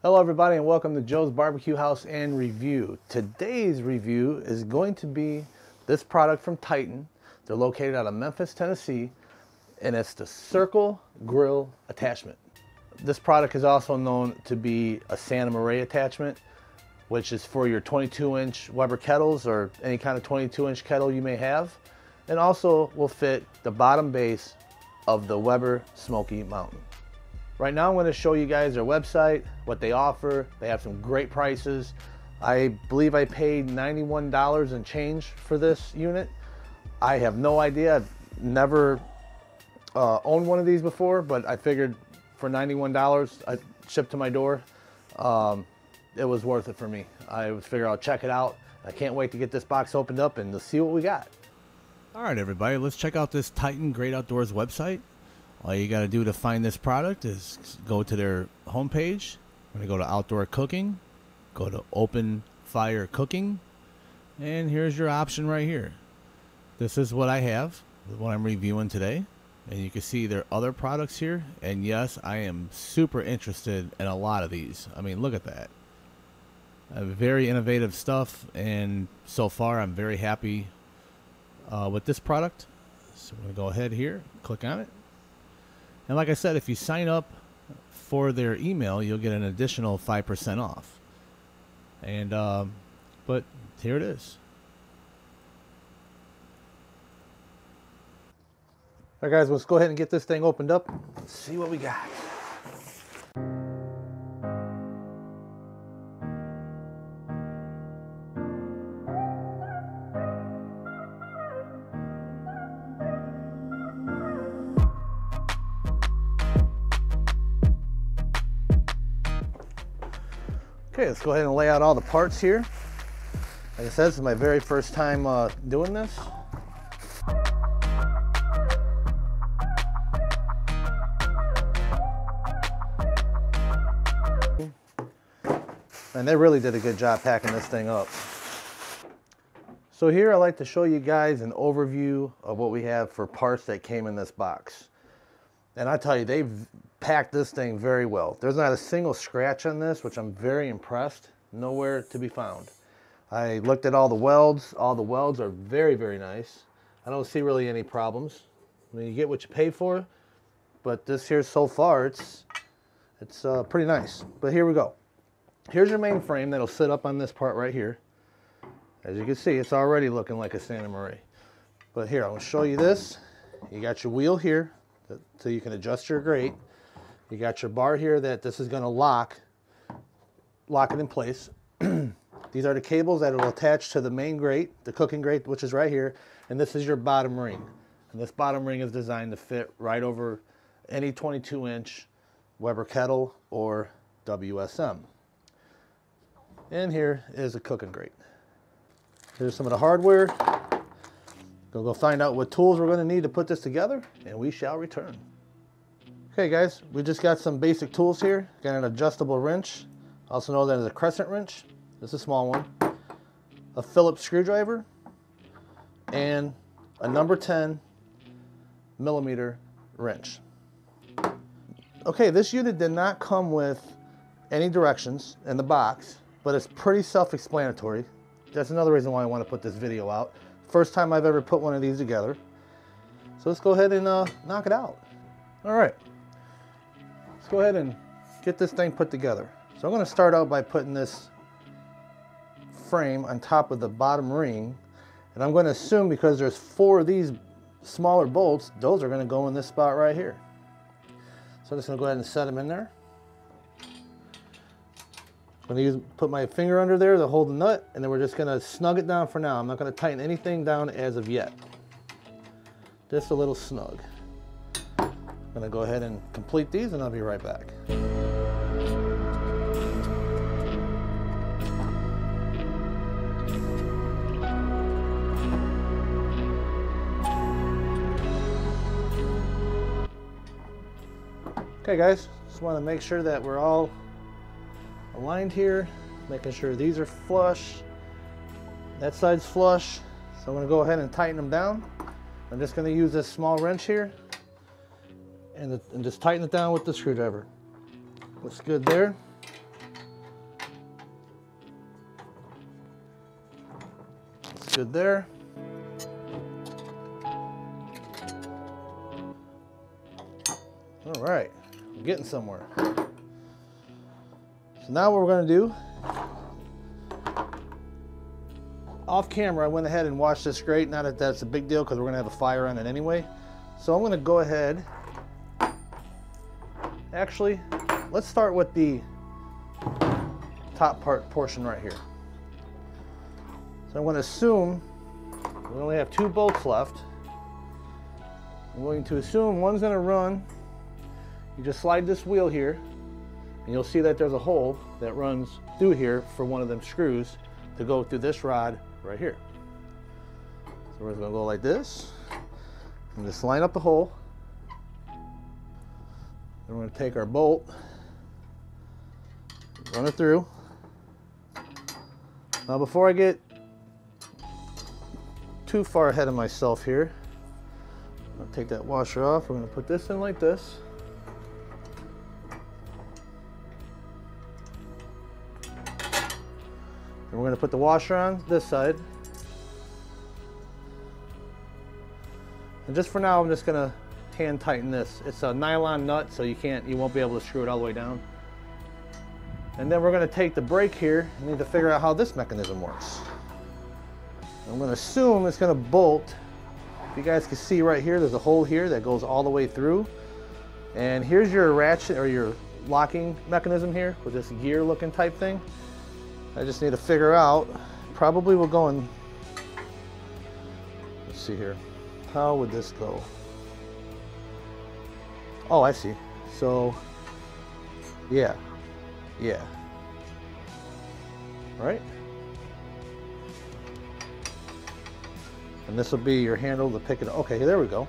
Hello everybody and welcome to Joe's BBQ House and Review. Today's review is going to be this product from Titan. They're located out of Memphis, Tennessee, and it's the Circle Grill Attachment. This product is also known to be a Santa Maria attachment, which is for your 22-inch Weber kettles or any kind of 22-inch kettle you may have, and also will fit the bottom base of the Weber Smoky Mountain. Right now I'm going to show you guys their website, what they offer. They have some great prices. I believe I paid $91 and change for this unit. I have no idea. I've never owned one of these before, but I figured for $91 shipped to my door, it was worth it for me. I figured I'll check it out. I can't wait to get this box opened up and to see what we got. All right, everybody, let's check out this Titan Great Outdoors website. All you got to do to find this product is go to their homepage. I'm going to go to Outdoor Cooking, go to Open Fire Cooking, and here's your option right here. This is what I have, what I'm reviewing today, and you can see there are other products here, and yes, I am super interested in a lot of these. I mean, look at that. Very innovative stuff, and so far I'm very happy with this product. So I'm going to go ahead here, click on it. And like I said, if you sign up for their email, you'll get an additional 5% off. And, but here it is. All right, guys, let's go ahead and get this thing opened up. Let's see what we got. Okay, let's go ahead and lay out all the parts here. Like I said, this is my very first time doing this. And they really did a good job packing this thing up. So here I like to show you guys an overview of what we have for parts that came in this box. And I tell you, they've packed this thing very well. There's not a single scratch on this, which I'm very impressed. Nowhere to be found. I looked at all the welds. All the welds are very, very nice. I don't see really any problems. I mean, you get what you pay for, but this here so far, it's pretty nice. But here we go. Here's your main frame that'll sit up on this part right here. As you can see, it's already looking like a Santa Maria. But here, I'll show you this. You got your wheel here, so you can adjust your grate. You got your bar here that this is going to lock it in place. These are the cables that will attach to the main grate, the cooking grate, which is right here. And this is your bottom ring. And this bottom ring is designed to fit right over any 22-inch Weber kettle or WSM. And here is a cooking grate. Here's some of the hardware. Go find out what tools we're going to need to put this together, and we shall return. Okay guys, we just got some basic tools here. Got an adjustable wrench, also known as a crescent wrench. This is a small one. A Phillips screwdriver, and a number 10 millimeter wrench. Okay, this unit did not come with any directions in the box, but it's pretty self-explanatory. That's another reason why I want to put this video out. First time I've ever put one of these together. So let's go ahead and knock it out. All right. Let's go ahead and get this thing put together. So I'm going to start out by putting this frame on top of the bottom ring. And I'm going to assume, because there's 4 of these smaller bolts, those are going to go in this spot right here. So I'm just going to go ahead and set them in there. I'm going to put my finger under there to hold the nut, and then we're just going to snug it down for now. I'm not going to tighten anything down as of yet. Just a little snug. I'm going to go ahead and complete these, and I'll be right back. Okay guys, just want to make sure that we're all aligned here, making sure these are flush, that side's flush. So I'm going to go ahead and tighten them down. I'm just going to use this small wrench here and just tighten it down with the screwdriver. Looks good there. good there. All right, we're getting somewhere. So now what we're gonna do, off camera, I went ahead and washed this grate. Not that that's a big deal because we're gonna have a fire on it anyway. So I'm gonna go ahead, actually, let's start with the top portion right here. So I'm gonna assume we only have 2 bolts left. I'm going to assume one's gonna run. You just slide this wheel here, and you'll see that there's a hole that runs through here for one of them screws to go through this rod right here. So we're gonna go like this, and just line up the hole. Then we're gonna take our bolt, run it through. Now before I get too far ahead of myself here, I'll take that washer off. We're gonna put this in like this. And we're going to put the washer on this side. And just for now, I'm just going to hand tighten this. It's a nylon nut, so you won't be able to screw it all the way down. And then we're going to take the brake here and need to figure out how this mechanism works. I'm going to assume it's going to bolt. If you guys can see right here, there's a hole here that goes all the way through. And here's your ratchet or your locking mechanism here with this gear looking type thing. I just need to figure out, probably will go in, let's see here, how would this go? Oh, I see. So, yeah, right? And this will be your handle to pick it up. Okay, there we go. All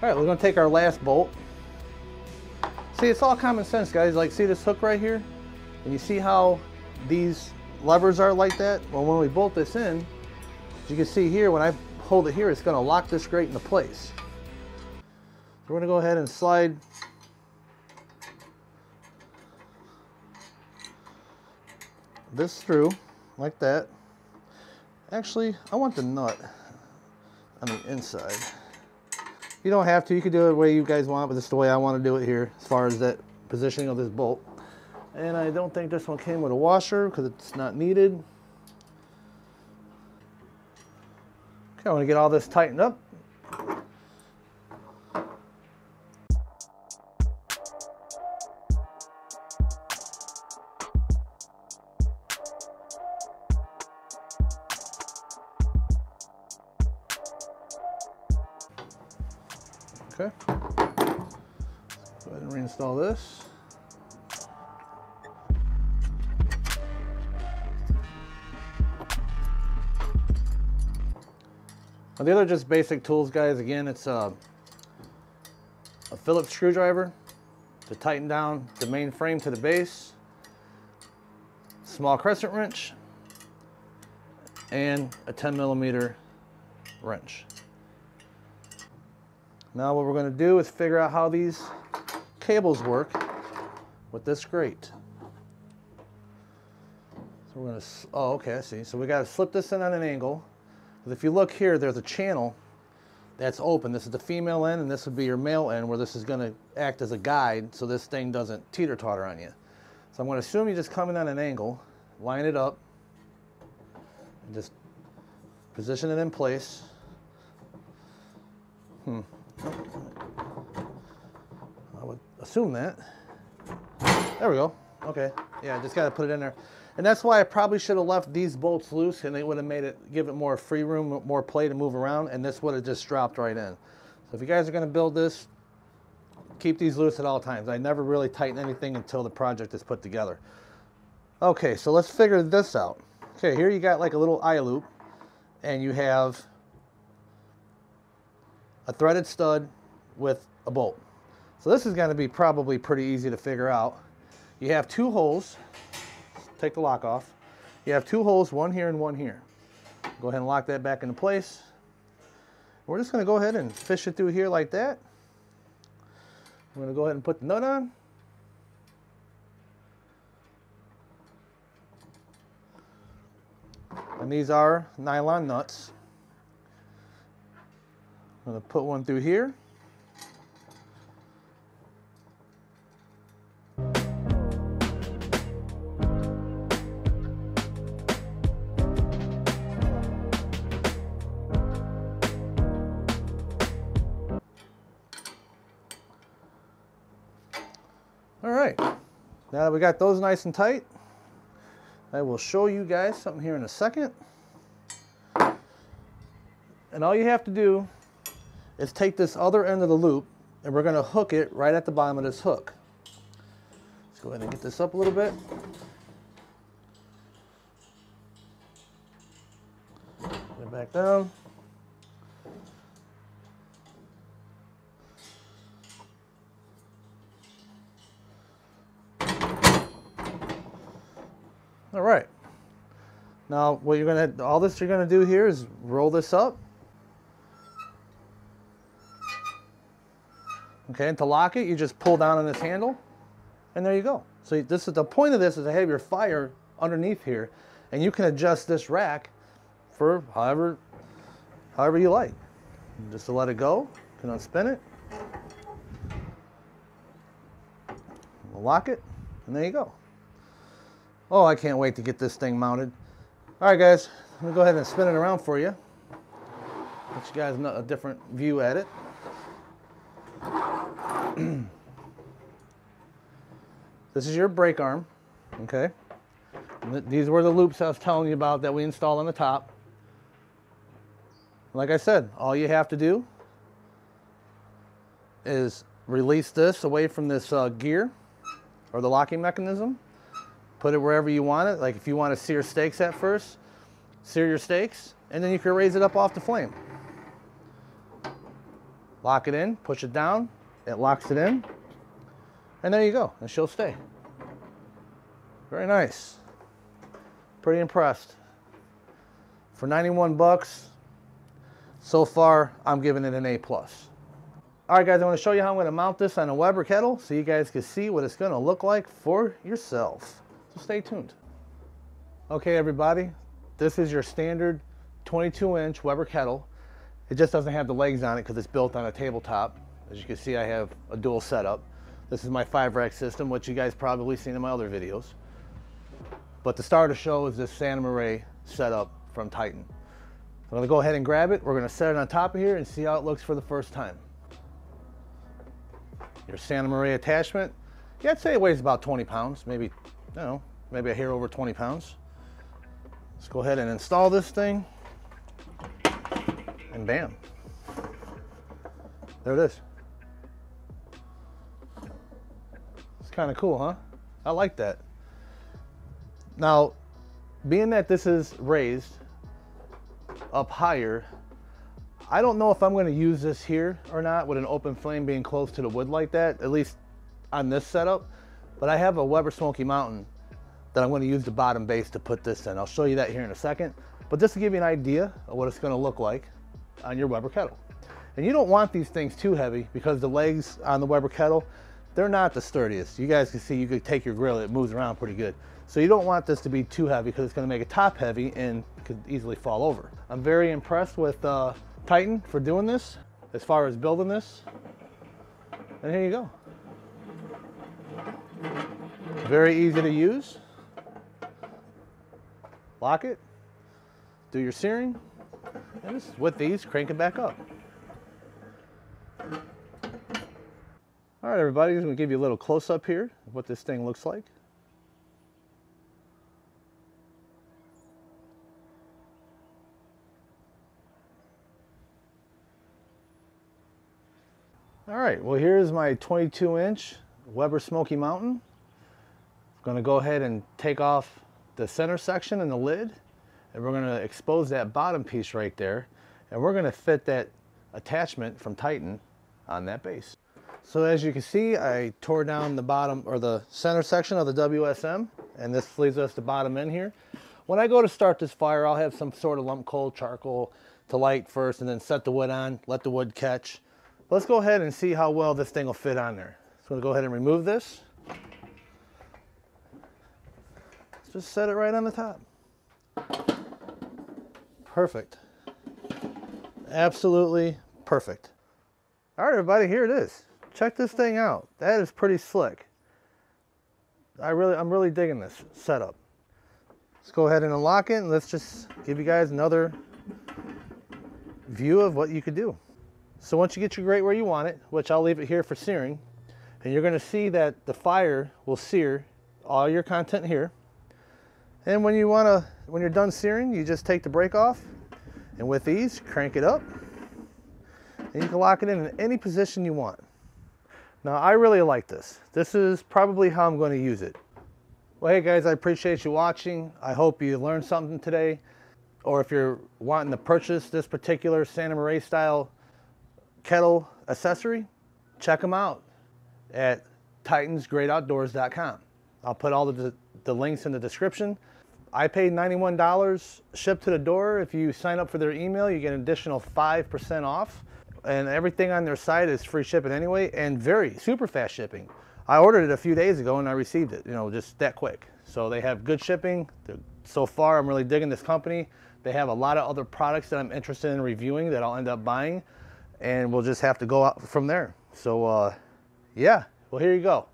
right, we're gonna take our last bolt. See, it's all common sense, guys. Like, see this hook right here? And you see how these levers are like that? Well, when we bolt this in, as you can see here, when I hold it here, it's going to lock this grate into place. So we're going to go ahead and slide this through like that. Actually, I want the nut on the inside. You don't have to, you can do it the way you guys want, but this is the way I want to do it here as far as that positioning of this bolt. And I don't think this one came with a washer because it's not needed. Okay, I want to get all this tightened up. Okay. Go ahead and reinstall this. Now the other just basic tools, guys, again, it's a Phillips screwdriver to tighten down the main frame to the base, small crescent wrench, and a 10mm wrench. Now what we're going to do is figure out how these cables work with this grate. So we're going to, oh, okay, I see. So we got to slip this in on an angle. Because if you look here, there's a channel that's open. This is the female end, and this would be your male end, where this is going to act as a guide so this thing doesn't teeter-totter on you. So I'm going to assume you just come in on an angle, line it up, and just position it in place. I would assume that. There we go. Okay. Yeah, just got to put it in there. And that's why I probably should have left these bolts loose, and they would have made it, give it more free room, more play to move around, and this would have just dropped right in. So if you guys are going to build this, keep these loose at all times. I never really tighten anything until the project is put together. Okay, so let's figure this out. Okay, here you got like a little eye loop, and you have a threaded stud with a bolt. So this is going to be probably pretty easy to figure out. You have 2 holes. Take the lock off. You have 2 holes, one here and one here. Go ahead and lock that back into place. We're just going to go ahead and fish it through here like that. We're going to go ahead and put the nut on. And these are nylon nuts. I'm going to put one through here. All right, now that we got those nice and tight, I will show you guys something here in a second. And all you have to do is take this other end of the loop and we're going to hook it right at the bottom of this hook. Let's go ahead and get this up a little bit. Put it back down. All right. Now, what you're gonna do here is roll this up. Okay, and to lock it, you just pull down on this handle, and there you go. So this is the point of this is to have your fire underneath here, and you can adjust this rack for however you like. Just to let it go, you can unspin it, we'll lock it, and there you go. Oh, I can't wait to get this thing mounted. All right, guys, let me go ahead and spin it around for you. Let you guys know a different view at it. This is your brake arm, okay? These were the loops I was telling you about that we installed on the top. Like I said, all you have to do is release this away from this gear or the locking mechanism. Put it wherever you want it. Like if you want to sear steaks at first, sear your steaks, and then you can raise it up off the flame. Lock it in, push it down, it locks it in, and there you go, and she'll stay. Very nice. Pretty impressed. For 91 bucks, so far I'm giving it an A+. All right, guys, I want to show you how I'm going to mount this on a Weber kettle so you guys can see what it's going to look like for yourself. So stay tuned. Okay, everybody, this is your standard 22-inch Weber kettle. It just doesn't have the legs on it because it's built on a tabletop. As you can see, I have a dual setup. This is my 5-rack system, which you guys probably seen in my other videos. But the star of the show is this Santa Maria setup from Titan. I'm going to go ahead and grab it. We're going to set it on top of here and see how it looks for the first time. Your Santa Maria attachment. Yeah, I'd say it weighs about 20 pounds, maybe, I don't know, maybe a hair over 20 pounds. Let's go ahead and install this thing. And bam. There it is. It's kind of cool, huh? I like that. Now, being that this is raised up higher, I don't know if I'm going to use this here or not with an open flame being close to the wood like that, at least on this setup. But I have a Weber Smoky Mountain that I'm going to use the bottom base to put this in. I'll show you that here in a second. But just to give you an idea of what it's going to look like on your Weber kettle. And you don't want these things too heavy because the legs on the Weber kettle, they're not the sturdiest. You guys can see you could take your grill, it moves around pretty good. So you don't want this to be too heavy because it's going to make it top heavy and could easily fall over. I'm very impressed with Titan for doing this as far as building this. And here you go. Very easy to use. Lock it, do your searing, and just with these, crank it back up. All right, everybody, I'm going to give you a little close-up here of what this thing looks like. All right, well, here's my 22-inch Weber Smoky Mountain. I'm going to go ahead and take off the center section and the lid, and we're going to expose that bottom piece right there, and we're going to fit that attachment from Titan on that base. So as you can see, I tore down the bottom or the center section of the WSM, and this leaves us the bottom end here. When I go to start this fire, I'll have some sort of lump coal charcoal to light first, and then set the wood on, let the wood catch. Let's go ahead and see how well this thing will fit on there. So I'm going to go ahead and remove this. Just set it right on the top. Perfect. Absolutely perfect. All right, everybody, here it is. Check this thing out. That is pretty slick. I'm really digging this setup. Let's go ahead and unlock it, and let's just give you guys another view of what you could do. So once you get your grate where you want it, which I'll leave it here for searing, and you're going to see that the fire will sear all your content here. And when you're done searing, you just take the brake off, and with ease, crank it up, and you can lock it in any position you want. Now, I really like this. This is probably how I'm going to use it. Well, hey guys, I appreciate you watching. I hope you learned something today. Or if you're wanting to purchase this particular Santa Maria style kettle accessory, check them out at titansgreatoutdoors.com. I'll put all the links in the description. I paid $91 shipped to the door. If you sign up for their email, you get an additional 5% off. And everything on their site is free shipping anyway, and super fast shipping. I ordered it a few days ago and I received it, just that quick. So they have good shipping. So far, I'm really digging this company. They have a lot of other products that I'm interested in reviewing that I'll end up buying, and we'll just have to go out from there. So yeah, well, here you go.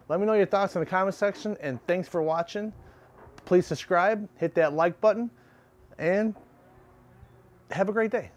Let me know your thoughts in the comment section, and thanks for watching. Please subscribe, hit that like button, and have a great day.